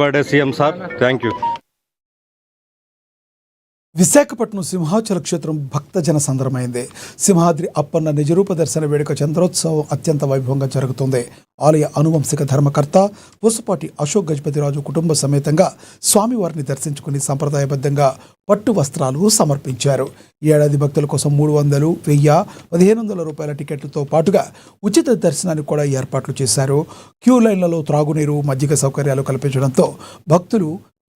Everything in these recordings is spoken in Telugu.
Birthday CM sir. Thank you. Visakhapatnam Simhachala క్షేత్రం భక్తజన సందరమైంది. సింహాద్రి అప్పన్న నిజరూప దర్శన వేడుక చంద్రోత్సవం అత్యంత వైభవంగా జరుగుతుంది. ఆలయ అనువంశిక ధర్మకర్త పూసపాటి అశోక్ గజపతిరాజు కుటుంబ సమేతంగా స్వామివారిని దర్శించుకుని సంప్రదాయబద్ధంగా పట్టు వస్త్రాలు సమర్పించారు. ఈ ఏడాది భక్తుల కోసం 300, 1000, 1500 రూపాయల టికెట్లతో పాటుగా ఉచిత దర్శనానికి కూడా ఏర్పాట్లు చేశారు. క్యూ లైన్లలో త్రాగునీరు, మజ్జిగ సౌకర్యాలు కల్పించడంతో భక్తులు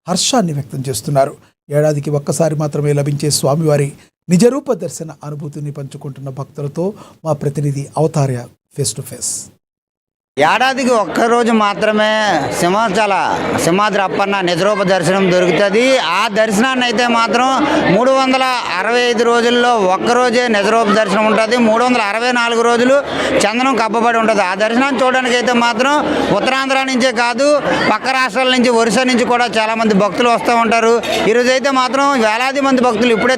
హర్షాన్ని వ్యక్తం చేస్తున్నారు. ఏడాదికి ఒక్కసారి మాత్రమే లభించే స్వామివారి నిజరూప దర్శన అనుభూతిని పంచుకుంటున్న భక్తులతో మా ప్రతినిధి అవతార్య ఫేస్ టు ఫేస్. ఏడాదికి ఒక్కరోజు మాత్రమే సింహాద్రి అప్పన్న నిజరూప దర్శనం దొరుకుతుంది. ఆ దర్శనాన్ని అయితే మాత్రం 365 రోజుల్లో ఒక్కరోజే నిజరూప దర్శనం ఉంటుంది. 364 రోజులు చందనం కప్పబడి ఉంటుంది. ఆ దర్శనాన్ని చూడడానికి అయితే మాత్రం ఉత్తరాంధ్ర నుంచే కాదు, పక్క రాష్ట్రాల నుంచి, ఒరిస్సా నుంచి కూడా చాలామంది భక్తులు వస్తూ ఉంటారు. ఈరోజు అయితే మాత్రం వేలాది మంది భక్తులు ఇప్పుడే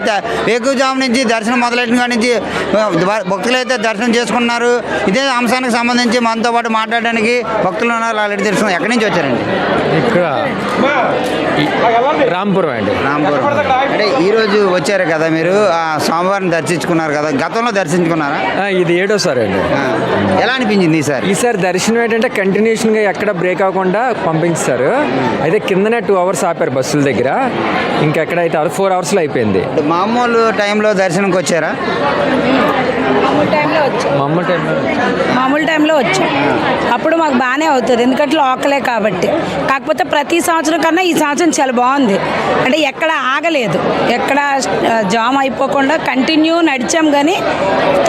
వేకువజాము నుంచి దర్శనం మొదలైన కాడి నుంచి భక్తులు అయితే దర్శనం చేసుకున్నారు. ఇదే అంశానికి సంబంధించి మనతో పాటు మాట్లాడడానికి భక్తులు ఉన్నారు. ఆల్రెడీ దర్శనం ఎక్కడి నుంచి వచ్చారండి? ఇక్కడ రాంపురం అండి. రాంపురం అంటే ఈరోజు వచ్చారు కదా మీరు, స్వామివారిని దర్శించుకున్నారు కదా, గతంలో దర్శించుకున్నారా? ఇది 7వ అండి. ఎలా అనిపించింది ఈసారి దర్శనం ఏంటంటే కంటిన్యూషన్గా ఎక్కడ బ్రేక్ అవ్వకుండా పంపించారు. అయితే కిందనే 2 hours ఆపారు బస్సుల దగ్గర. ఇంకెక్కడైతే 4 hours అయిపోయింది. మామూలు టైంలో దర్శనంకి వచ్చారా? మామూలు టైంలో వచ్చాం. అప్పుడు మాకు బాగానే అవుతుంది, ఎందుకంటే లోకలే కాబట్టి. కాకపోతే ప్రతి సంవత్సరం కన్నా ఈ సంవత్సరం చాలా బాగుంది. అంటే ఎక్కడ ఆగలేదు, ఎక్కడ జామ్ అయిపోకుండా కంటిన్యూ నడిచాం. కానీ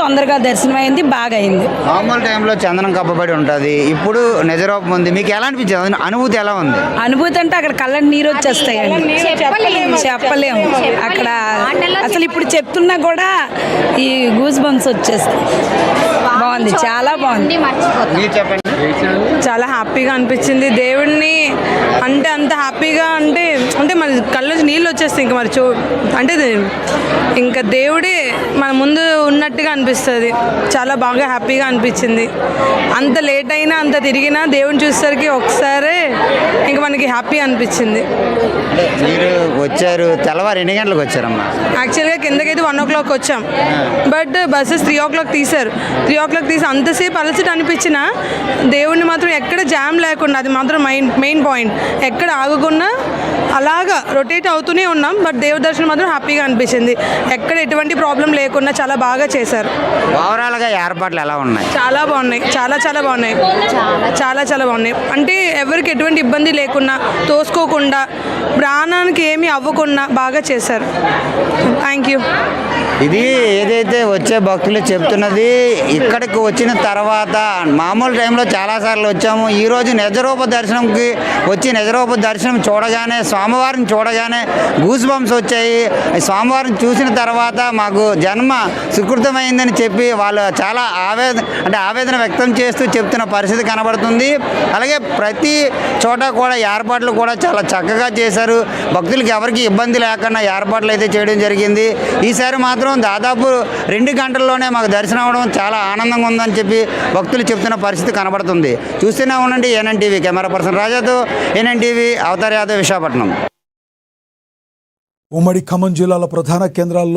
తొందరగా దర్శనం అయింది, బాగా అయింది. మామూలు టైంలో చందనం కప్పబడి ఉంటుంది, ఇప్పుడు నిజరూపం ఉంది. మీకు ఎలా అనిపించింది? అనుభూతి ఎలా ఉంది? అనుభూతి అంటే అక్కడ కళ్ళ నీరు వచ్చేస్తాయండి, చెప్పలేము. అక్కడ అసలు ఇప్పుడు చెప్తున్నా కూడా ఈ గూస్ బంప్స్ వచ్చేస్తాయి. బాగుంది, చాలా బాగుంది. చాలా హ్యాపీగా అనిపించింది. దేవుడిని అంటే అంత హ్యాపీగా అంటే మరి కళ్ళ నుంచి నీళ్ళు వచ్చేస్తాయి. ఇంకా మరి అంటే ఇంకా దేవుడే మన ముందు ఉన్నట్టుగా అనిపిస్తుంది. చాలా బాగా హ్యాపీగా అనిపించింది. అంత లేట్ అయినా, అంత తిరిగినా దేవుని చూసేసరికి ఒకసారి ఇంకా మనకి హ్యాపీ అనిపించింది. మీరు వచ్చారు తెల్లవారు ఎన్ని గంటలకు వచ్చారమ్మా? యాక్చువల్గా కిందకైతే 1 o'clock వచ్చాం. బట్ బస్సెస్ 3 o'clock తీశారు. 3 o'clock తీసి అంతసేపు అలసట అనిపించినా దేవుడిని మాత్రం ఎక్కడ జామ్ లేకుండా, అది మాత్రం మెయిన్ పాయింట్, ఎక్కడ ఆగకుండా అలాగా రొటేట్ అవుతూనే ఉన్నాం. బట్ దేవుడి దర్శనం మాత్రం హ్యాపీగా అనిపించింది. ఎక్కడ ఎటువంటి ప్రాబ్లం లేకుండా చాలా బాగా చేశారు. ఓవరాల్గా ఏర్పాట్లు ఎలా ఉన్నాయి? చాలా బాగున్నాయి, చాలా బాగున్నాయి, చాలా బాగున్నాయి. అంటే ఎవరికి ఎటువంటి ఇబ్బంది లేకుండా, తోసుకోకుండా, ప్రాణానికి ఏమీ అవ్వకుండా బాగా చేశారు. Thank you. ఇది ఏదైతే వచ్చే భక్తులు చెప్తున్నది, ఇక్కడికి వచ్చిన తర్వాత మామూలు టైంలో చాలాసార్లు వచ్చాము. ఈరోజు నిజరూప దర్శనంకి వచ్చి నిజరూప దర్శనం చూడగానే, స్వామివారిని చూడగానే గూస్ బంప్స్ వచ్చాయి. స్వామివారిని చూసిన తర్వాత మాకు జన్మ సుకృతమైందని చెప్పి వాళ్ళు చాలా ఆవేదన వ్యక్తం చేస్తూ చెప్తున్న పరిస్థితి కనబడుతుంది. అలాగే ప్రతి చోట కూడా ఏర్పాట్లు కూడా చాలా చక్కగా చేశారు. భక్తులకి ఎవరికి ఇబ్బంది లేకుండా ఏర్పాట్లు అయితే చేయడం జరిగింది. ఈసారి మాత్రం దాదాపు 2 గంటల్లోనే మాకు దర్శనం అవ్వడం చాలా ఆనందంగా ఉందని చెప్పి భక్తులు చెప్తున్న పరిస్థితి కనబడుతుంది. చూస్తూనే ఉండండి ఏఎన్ఎన్ టీవీ. కెమెరా పర్సన్ రాజాతో ఏఎన్ఎన్ టీవీ, అవతార్ యాదవ్, విశాఖపట్నం. ఉమ్మడి ఖమ్మం జిల్లాల ప్రధాన కేంద్రాల్లో